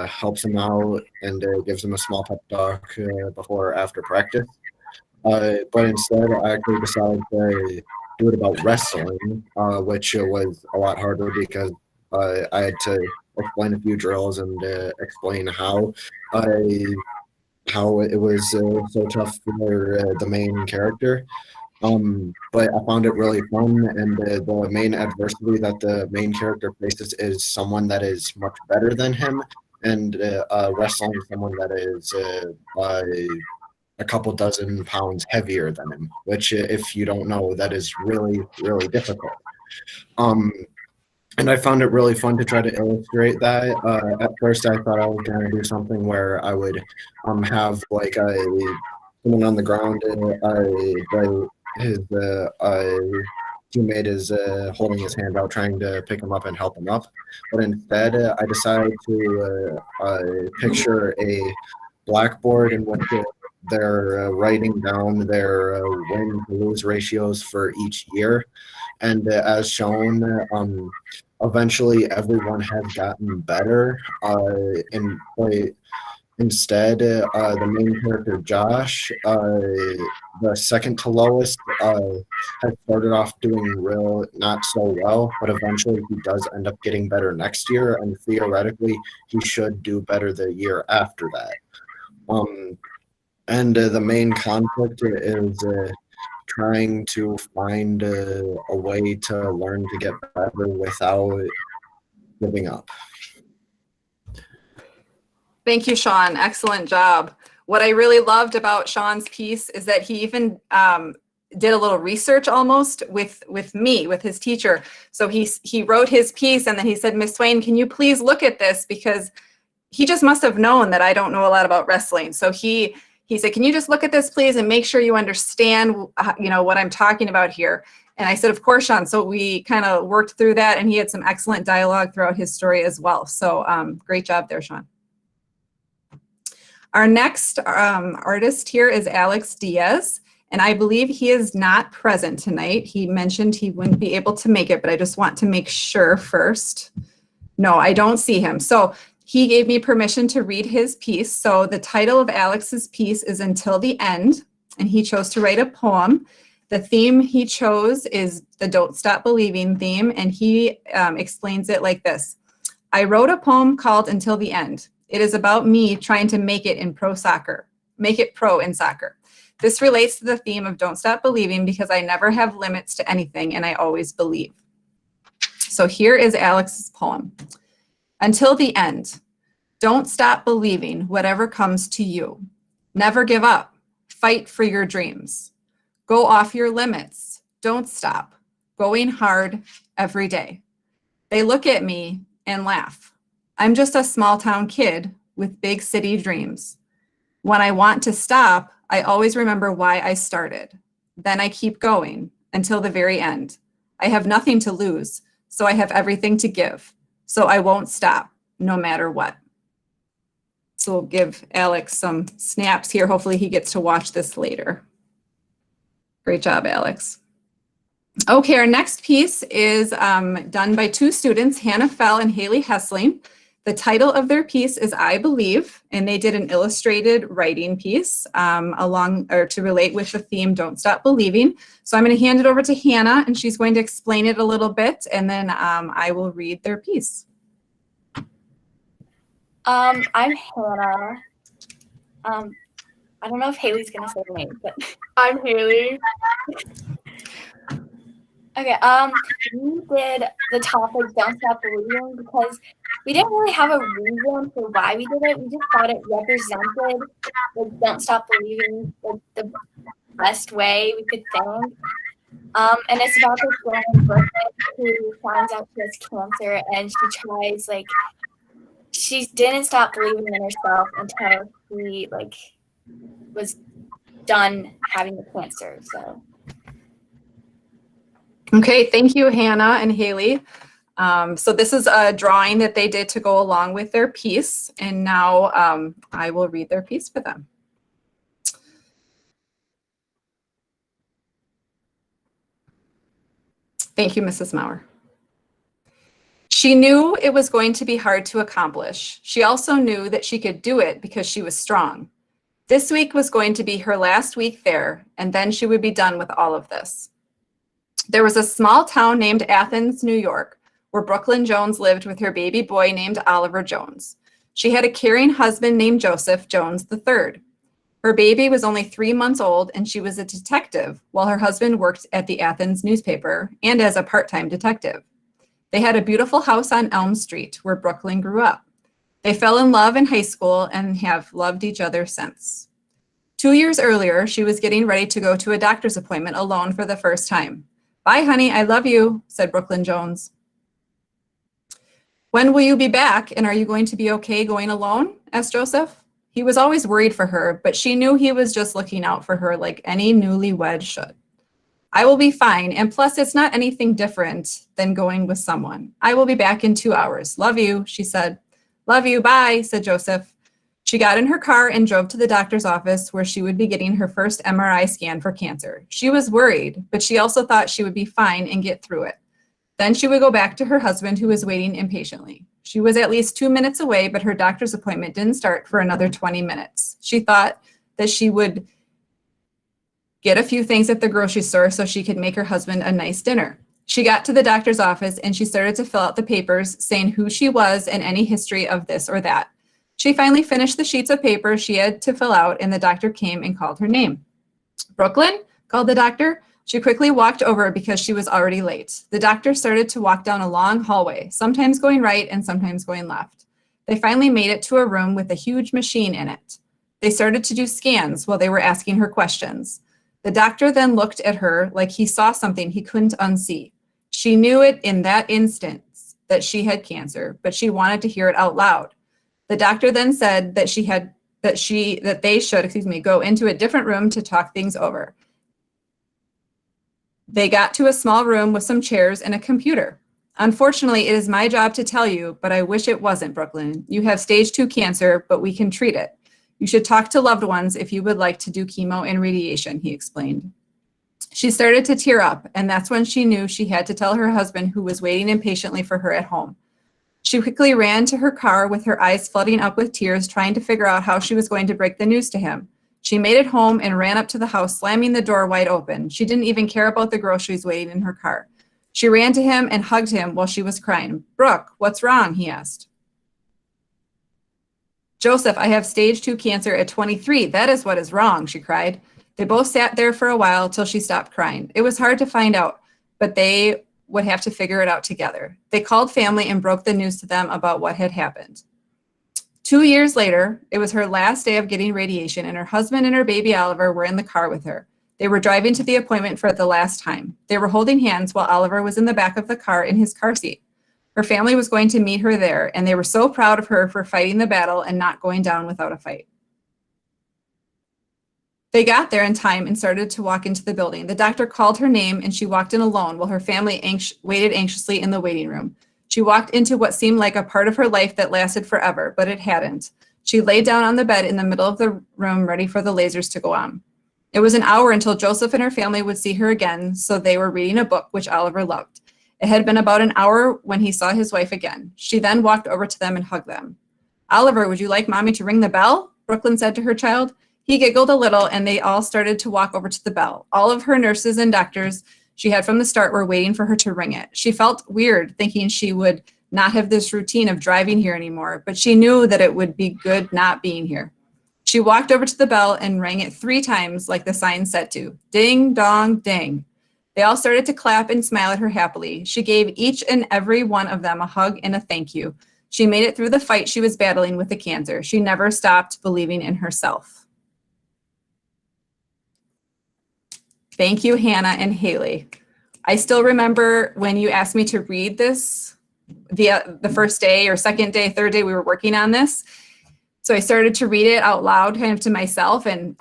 helps him out and gives him a small pep talk before or after practice. But instead, I actually decided to do it about wrestling, which was a lot harder because I had to explain a few drills and explain I how it was so tough for the main character. But I found it really fun, and the main adversity that the main character faces is someone that is much better than him, and wrestling someone that is a couple dozen pounds heavier than him, which, if you don't know, that is really, really difficult. Um, and I found it really fun to try to illustrate that. At first, I thought I was going to do something where I would have like someone on the ground, his teammate is holding his hand out, trying to pick him up and help him up. But instead, I decided to picture a blackboard in which they're writing down their win to lose ratios for each year. And as shown, eventually everyone has gotten better. But instead, the main character, Josh, the second to lowest, has started off doing not so well, but eventually he does end up getting better next year, and theoretically he should do better the year after that. And the main conflict is trying to find a way to learn to get better without giving up. Thank you, Sean. Excellent job. What I really loved about Sean's piece is that he even did a little research almost with me, with his teacher. So he wrote his piece, and then he said, "Miss Swain, can you please look at this?" Because he just must have known that I don't know a lot about wrestling. So he said, "Can you just look at this, please, and make sure you understand, what I'm talking about here?" And I said, "Of course, Sean." So we kind of worked through that, and he had some excellent dialogue throughout his story as well. So great job there, Sean. Our next artist here is Alex Diaz, and I believe he is not present tonight. He mentioned he wouldn't be able to make it, but I just want to make sure first. No, I don't see him. So he gave me permission to read his piece. So the title of Alex's piece is Until the End, and he chose to write a poem. The theme he chose is the Don't Stop Believing theme, and he explains it like this. "I wrote a poem called Until the End. It is about me trying to make it pro in soccer. This relates to the theme of Don't Stop Believing because I never have limits to anything and I always believe." So here is Alex's poem. Until the end. Don't stop believing whatever comes to you. Never give up. Fight for your dreams. Go off your limits. Don't stop. Going hard every day. They look at me and laugh. I'm just a small town kid with big city dreams. When I want to stop, I always remember why I started. Then I keep going until the very end. I have nothing to lose, so I have everything to give. So I won't stop, no matter what. So we'll give Alex some snaps here. Hopefully he gets to watch this later. Great job, Alex. Okay, our next piece is done by two students, Hannah Fell and Haley Hessling. The title of their piece is I Believe, and they did an illustrated writing piece to relate with the theme Don't Stop Believing. So I'm going to hand it over to Hannah, and she's going to explain it a little bit, and then I will read their piece. I'm Hannah. I don't know if Haley's gonna say her name, but I'm Haley. Okay, we did the topic Don't Stop Believing because we didn't really have a reason for why we did it. We just thought it represented like Don't Stop Believing, like best way we could think. And it's about this girl in Brooklyn who finds out she has cancer, and she tries, like, she didn't stop believing in herself until she, like, was done having the cancer. So Okay, thank you, Hannah and Haley. So this is a drawing that they did to go along with their piece, and now I will read their piece for them. Thank you, Mrs. Maurer. She knew it was going to be hard to accomplish. She also knew that she could do it because she was strong. This week was going to be her last week there, and then she would be done with all of this. There was a small town named Athens, New York, where Brooklyn Jones lived with her baby boy named Oliver Jones. She had a caring husband named Joseph Jones III. Her baby was only 3 months old, and she was a detective while her husband worked at the Athens newspaper and as a part-time detective. They had a beautiful house on Elm Street where Brooklyn grew up. They fell in love in high school and have loved each other since. 2 years earlier, she was getting ready to go to a doctor's appointment alone for the first time. "Bye, honey, I love you," said Brooklyn Jones. "When will you be back, and are you going to be okay going alone?" asked Joseph. He was always worried for her, but she knew he was just looking out for her like any newlywed should. "I will be fine, and plus it's not anything different than going with someone. I will be back in 2 hours. Love you," she said. "Love you, bye," said Joseph. She got in her car and drove to the doctor's office where she would be getting her first MRI scan for cancer. She was worried, but she also thought she would be fine and get through it. Then she would go back to her husband, who was waiting impatiently. She was at least 2 minutes away, but her doctor's appointment didn't start for another 20 minutes. She thought that she would get a few things at the grocery store so she could make her husband a nice dinner. She got to the doctor's office and she started to fill out the papers saying who she was and any history of this or that. She finally finished the sheets of paper she had to fill out, and the doctor came and called her name. "Brooklyn?" called the doctor. She quickly walked over because she was already late. The doctor started to walk down a long hallway, sometimes going right and sometimes going left. They finally made it to a room with a huge machine in it. They started to do scans while they were asking her questions. The doctor then looked at her like he saw something he couldn't unsee. She knew it in that instant that she had cancer, but she wanted to hear it out loud. The doctor then said that they should go into a different room to talk things over. They got to a small room with some chairs and a computer. "Unfortunately, it is my job to tell you, but I wish it wasn't, Brooklyn. You have stage 2 cancer, but we can treat it. You should talk to loved ones if you would like to do chemo and radiation," he explained. She started to tear up, and that's when she knew she had to tell her husband, who was waiting impatiently for her at home. She quickly ran to her car with her eyes flooding up with tears, trying to figure out how she was going to break the news to him. She made it home and ran up to the house, slamming the door wide open. She didn't even care about the groceries waiting in her car. She ran to him and hugged him while she was crying. "Brooke, what's wrong?" he asked. "Joseph, I have stage 2 cancer at 23. That is what is wrong," she cried. They both sat there for a while till she stopped crying. It was hard to find out, but they would have to figure it out together. They called family and broke the news to them about what had happened. 2 years later, it was her last day of getting radiation, and her husband and her baby Oliver were in the car with her. They were driving to the appointment for the last time. They were holding hands while Oliver was in the back of the car in his car seat. Her family was going to meet her there, and they were so proud of her for fighting the battle and not going down without a fight. They got there in time and started to walk into the building. The doctor called her name, and she walked in alone while her family waited anxiously in the waiting room. She walked into what seemed like a part of her life that lasted forever, but it hadn't. She lay down on the bed in the middle of the room, ready for the lasers to go on. It was an hour until Joseph and her family would see her again, so they were reading a book, which Oliver loved. It had been about an hour when he saw his wife again. She then walked over to them and hugged them. "Oliver, would you like Mommy to ring the bell?" Brooklyn said to her child. He giggled a little, and they all started to walk over to the bell. All of her nurses and doctors she had from the start were waiting for her to ring it. She felt weird thinking she would not have this routine of driving here anymore, but she knew that it would be good not being here. She walked over to the bell and rang it 3 times like the sign said to. Ding, dong, ding. They all started to clap and smile at her happily. She gave each and every one of them a hug and a thank you. She made it through the fight she was battling with the cancer. She never stopped believing in herself. Thank you, Hannah and Haley. I still remember when you asked me to read this the first day or second day, third day we were working on this. So I started to read it out loud kind of to myself, and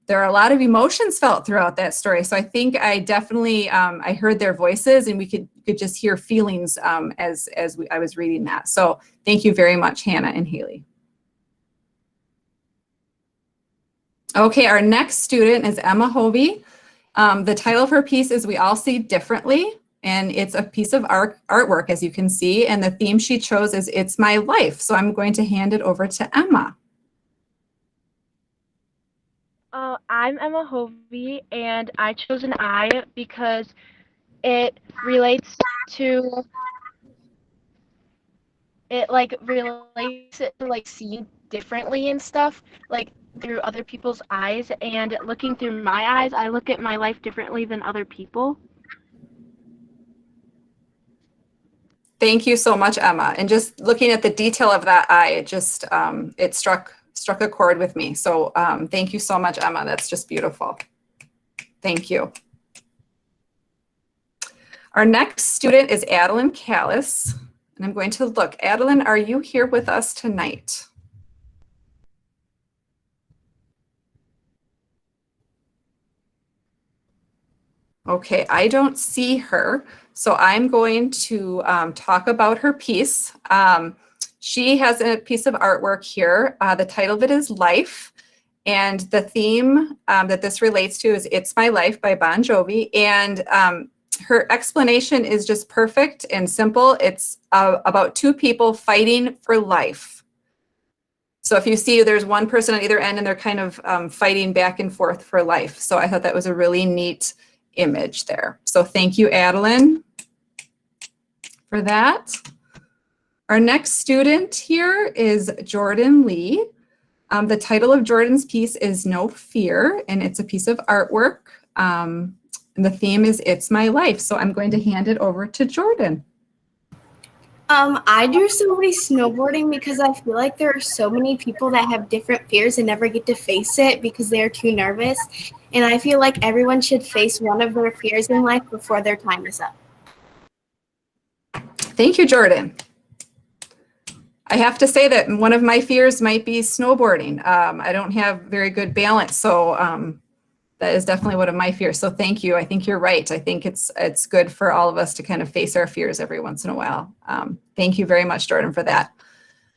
there are a lot of emotions felt throughout that story. So I think I definitely, I heard their voices, and we could just hear feelings as I was reading that. So thank you very much, Hannah and Haley. Okay, our next student is Emma Hovey. The title of her piece is We All See Differently, and it's a piece of artwork, as you can see, and the theme she chose is It's My Life. So I'm going to hand it over to Emma. I'm Emma Hovey, and I chose an I because it relates to seeing differently and stuff, like through other people's eyes, and looking through my eyes, I look at my life differently than other people. Thank you so much, Emma. And just looking at the detail of that eye, it just it struck a chord with me. So thank you so much, Emma. That's just beautiful. Thank you. Our next student is Adeline Callis, and I'm going to look. Adeline, are you here with us tonight? Okay, I don't see her, so I'm going to talk about her piece. She has a piece of artwork here. The title of it is Life, and the theme that this relates to is It's My Life by Bon Jovi, and her explanation is just perfect and simple. It's about two people fighting for life. So if you see, there's one person on either end, and they're kind of fighting back and forth for life. So I thought that was a really neat image there. So thank you, Adeline, for that. Our next student here is Jordan Lee. The title of Jordan's piece is No Fear, and it's a piece of artwork. And the theme is It's My Life. So I'm going to hand it over to Jordan. I do so many snowboarding because I feel like there are so many people that have different fears and never get to face it because they're too nervous. And I feel like everyone should face one of their fears in life before their time is up. Thank you, Jordan. I have to say that one of my fears might be snowboarding. I don't have very good balance, so that is definitely one of my fears. So thank you. I think you're right. I think it's good for all of us to kind of face our fears every once in a while. Thank you very much, Jordan, for that.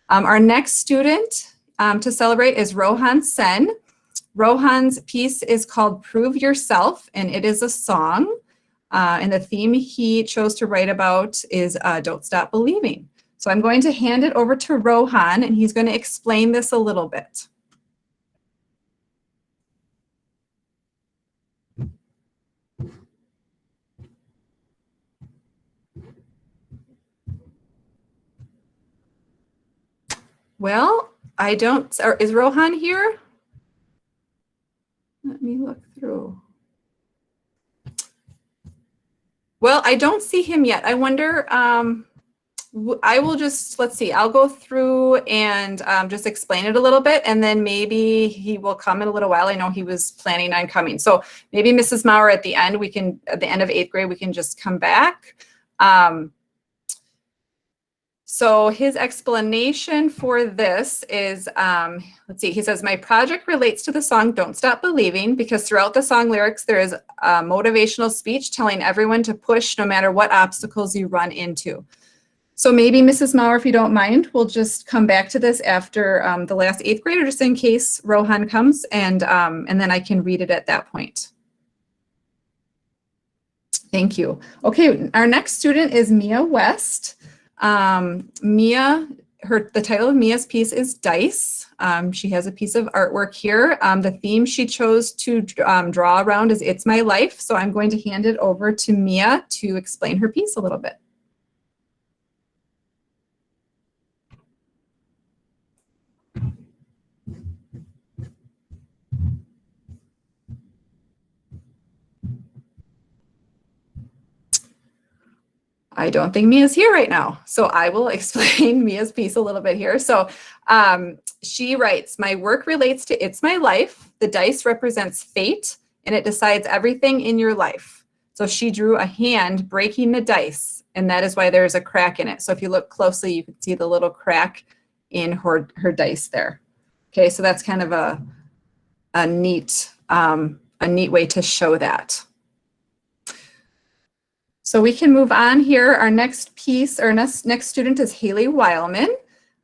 Our next student to celebrate is Rohan Sen. Rohan's piece is called Prove Yourself, and it is a song. And the theme he chose to write about is Don't Stop Believing. So I'm going to hand it over to Rohan, and he's going to explain this a little bit. Well, I don't, is Rohan here? Let me look through. Well, I don't see him yet. I wonder, I will just, let's see, I'll go through and just explain it a little bit, and then maybe he will come in a little while. I know he was planning on coming. So maybe Mrs. Maurer at the end, at the end of 8th grade, we can just come back. So his explanation for this is, let's see, he says, my project relates to the song Don't Stop Believing because throughout the song lyrics, there is a motivational speech telling everyone to push no matter what obstacles you run into. So maybe Mrs. Maurer, if you don't mind, we'll just come back to this after the last 8th grader, just in case Rohan comes, and then I can read it at that point. Thank you. Okay, our next student is Mia West. Mia, the title of Mia's piece is Dice. She has a piece of artwork here. The theme she chose to draw around is It's My Life. So I'm going to hand it over to Mia to explain her piece a little bit. I don't think Mia's here right now, so I will explain Mia's piece a little bit here. So she writes, my work relates to It's My Life. The dice represents fate, and it decides everything in your life. So she drew a hand breaking the dice, and that is why there's a crack in it. So if you look closely, you can see the little crack in her dice there. Okay, so that's kind of a neat way to show that. So we can move on here. Our next piece, our next student is Haley Weilman.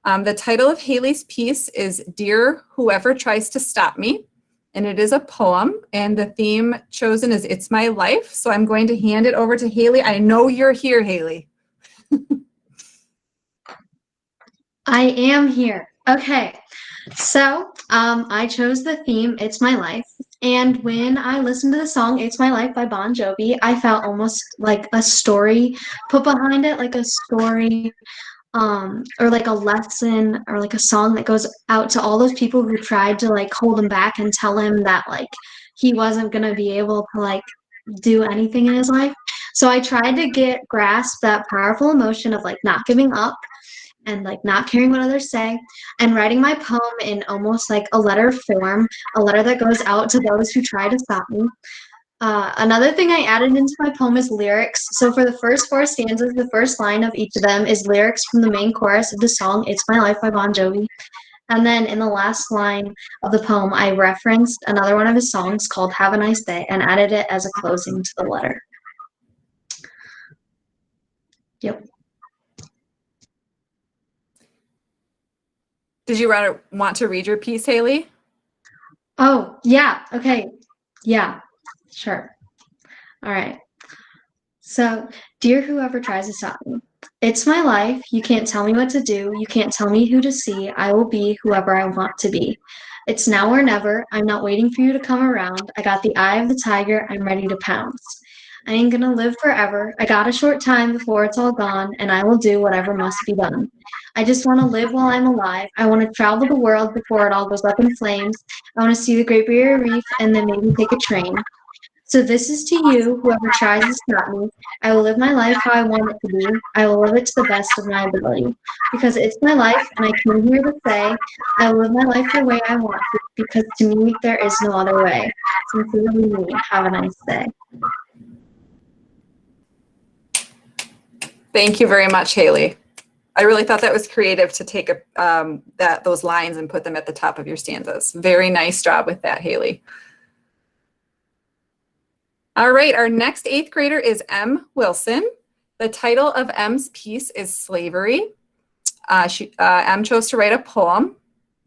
The title of Haley's piece is Dear Whoever Tries to Stop Me, and it is a poem, and the theme chosen is It's My Life. So I'm going to hand it over to Haley. I know you're here, Haley. I am here. Okay, so I chose the theme It's My Life, and when I listened to the song It's My Life by Bon Jovi, I felt almost like a story put behind it, like a story or like a lesson or like a song that goes out to all those people who tried to like hold him back and tell him that like he wasn't gonna be able to like do anything in his life. So I tried to grasp that powerful emotion of like not giving up and like not caring what others say, and writing my poem in almost like a letter form, a letter that goes out to those who try to stop me. Another thing I added into my poem is lyrics. So for the first 4 stanzas, the first line of each of them is lyrics from the main chorus of the song It's My Life by Bon Jovi. And then in the last line of the poem, I referenced another one of his songs called Have a Nice Day and added it as a closing to the letter. Yep. Did you want to read your piece, Haley? Oh, yeah. Okay. Yeah, sure. All right. So, dear whoever tries to stop me, it's my life. You can't tell me what to do. You can't tell me who to see. I will be whoever I want to be. It's now or never. I'm not waiting for you to come around. I got the eye of the tiger. I'm ready to pounce. I ain't gonna live forever. I got a short time before it's all gone, and I will do whatever must be done. I just want to live while I'm alive. I want to travel the world before it all goes up in flames. I want to see the Great Barrier Reef and then maybe take a train. So this is to you, whoever tries to stop me. I will live my life how I want it to be. I will live it to the best of my ability. Because it's my life, and I came here to say, I will live my life the way I want to, because to me, there is no other way. Sincerely me, have a nice day. Thank you very much, Haley. I really thought that was creative to take those lines and put them at the top of your stanzas. Very nice job with that, Haley. All right, our next 8th grader is M. Wilson. The title of M's piece is Slavery. M chose to write a poem.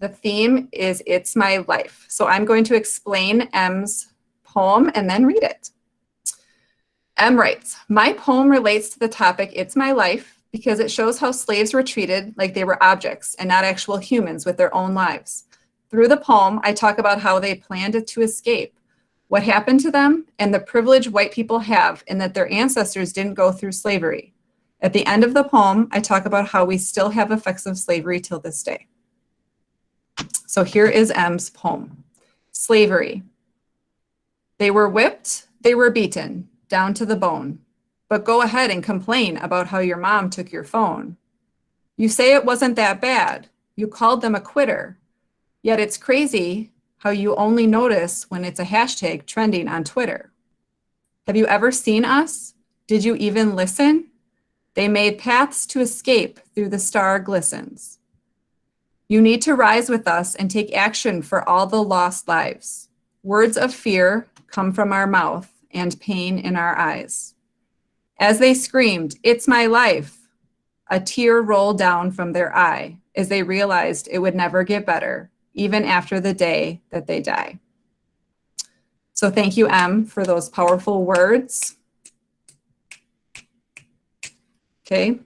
The theme is It's My Life. So I'm going to explain M's poem and then read it. M writes, my poem relates to the topic It's My Life because it shows how slaves were treated like they were objects and not actual humans with their own lives. Through the poem, I talk about how they planned to escape, what happened to them, and the privilege white people have in that their ancestors didn't go through slavery. At the end of the poem, I talk about how we still have effects of slavery till this day. So here is M's poem. Slavery. They were whipped, they were beaten, down to the bone. But go ahead and complain about how your mom took your phone. You say it wasn't that bad. You called them a quitter. Yet it's crazy how you only notice when it's a hashtag trending on Twitter. Have you ever seen us? Did you even listen? They made paths to escape through the star glistens. You need to rise with us and take action for all the lost lives. Words of fear come from our mouth and pain in our eyes. As they screamed, "It's my life," a tear rolled down from their eye as they realized it would never get better, even after the day that they die. So thank you, M, for those powerful words. Okay.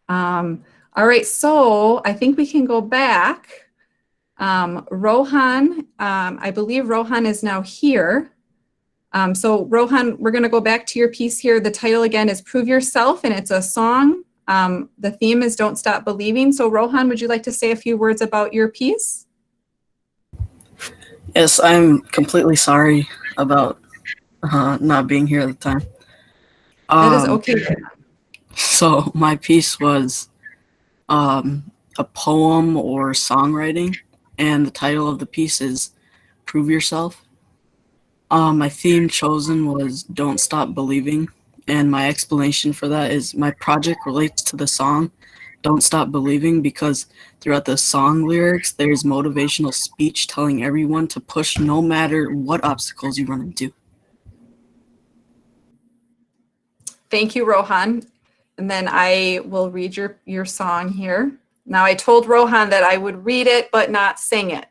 All right, so I think we can go back. Rohan, I believe Rohan is now here. So Rohan, we're going to go back to your piece here. The title again is Prove Yourself, and it's a song. The theme is Don't Stop Believing. So Rohan, would you like to say a few words about your piece? Yes, I'm completely sorry about not being here at the time. That is okay. So my piece was a poem or songwriting, and the title of the piece is Prove Yourself. My theme chosen was Don't Stop Believing, and my explanation for that is my project relates to the song Don't Stop Believing because throughout the song lyrics, there's motivational speech telling everyone to push no matter what obstacles you run into. Thank you, Rohan. And then I will read your song here. Now, I told Rohan that I would read it but not sing it.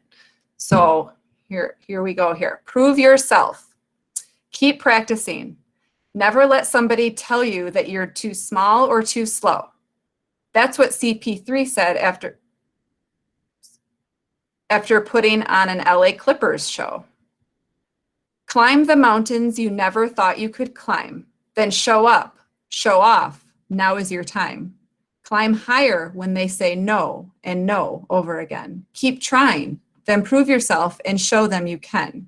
So here we go here. Prove yourself. Keep practicing. Never let somebody tell you that you're too small or too slow. That's what CP3 said after putting on an LA Clippers show. Climb the mountains you never thought you could climb. Then show up, show off. Now is your time. Climb higher when they say no and no over again. Keep trying, then prove yourself and show them you can.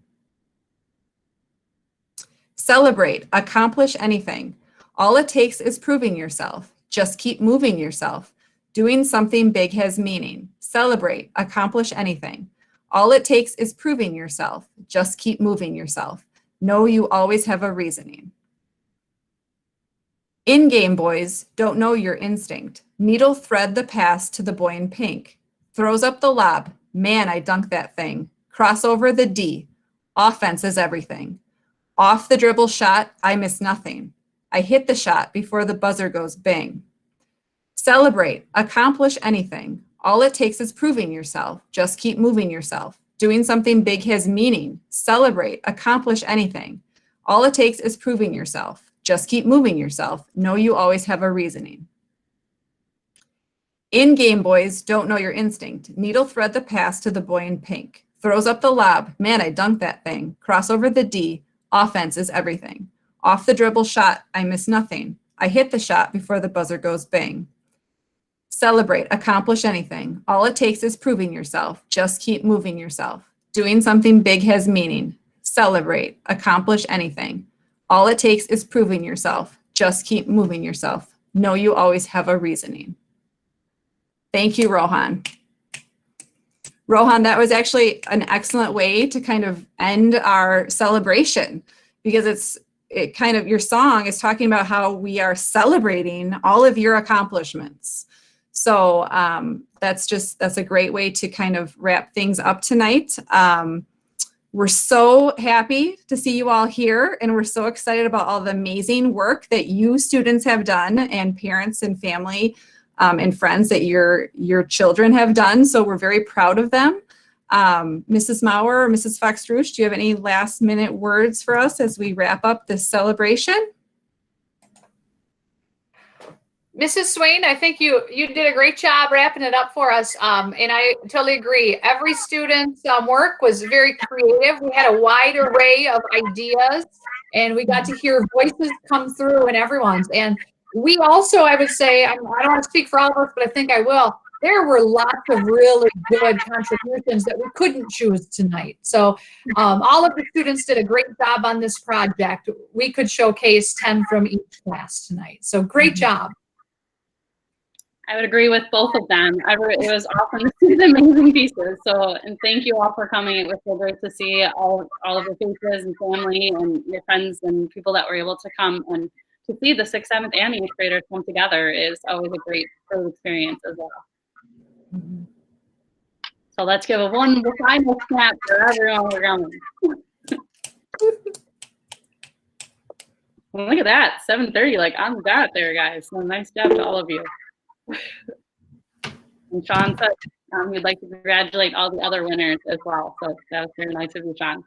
Celebrate, accomplish anything. All it takes is proving yourself. Just keep moving yourself. Doing something big has meaning. Celebrate, accomplish anything. All it takes is proving yourself. Just keep moving yourself. Know you always have a reasoning. In-game boys don't know your instinct. Needle thread the pass to the boy in pink. Throws up the lob. Man, I dunk that thing. Cross over the D. Offense is everything. Off the dribble shot, I miss nothing. I hit the shot before the buzzer goes bang. Celebrate, accomplish anything. All it takes is proving yourself. Just keep moving yourself. Doing something big has meaning. Celebrate, accomplish anything. All it takes is proving yourself. Just keep moving yourself. Know you always have a reasoning. In-game boys don't know your instinct. Needle thread the pass to the boy in pink. Throws up the lob. Man, I dunked that thing. Cross over the D. Offense is everything. Off the dribble shot, I miss nothing. I hit the shot before the buzzer goes bang. Celebrate, accomplish anything. All it takes is proving yourself. Just keep moving yourself. Doing something big has meaning. Celebrate, accomplish anything. All it takes is proving yourself. Just keep moving yourself. Know you always have a reasoning. Thank you, Rohan. Rohan, that was actually an excellent way to kind of end our celebration because your song is talking about how we are celebrating all of your accomplishments. So that's a great way to kind of wrap things up tonight. We're so happy to see you all here, and we're so excited about all the amazing work that you students have done and parents and family and friends that your children have done. So we're very proud of them. Mrs. Maurer or Mrs. Fox-Rusch, do you have any last minute words for us as we wrap up this celebration? Mrs. Swain, I think you did a great job wrapping it up for us. And I totally agree. Every student's work was very creative. We had a wide array of ideas, and we got to hear voices come through in everyone's. And we also, I would say, I don't want to speak for all of us, but I think I will. There were lots of really good contributions that we couldn't choose tonight. So all of the students did a great job on this project. We could showcase 10 from each class tonight. So great job. I would agree with both of them. It was awesome to see the amazing pieces. So, and thank you all for coming. It was so great to see all of your faces and family and your friends and people that were able to come, and to see the 6th, 7th, and 8th graders come together is always a great experience as well. So let's give a one final snap for everyone we're going. Well, look at that, 7:30, like on the dot there, guys. So nice job to all of you. And Sean said we'd like to congratulate all the other winners as well. So that was very nice of you, Sean.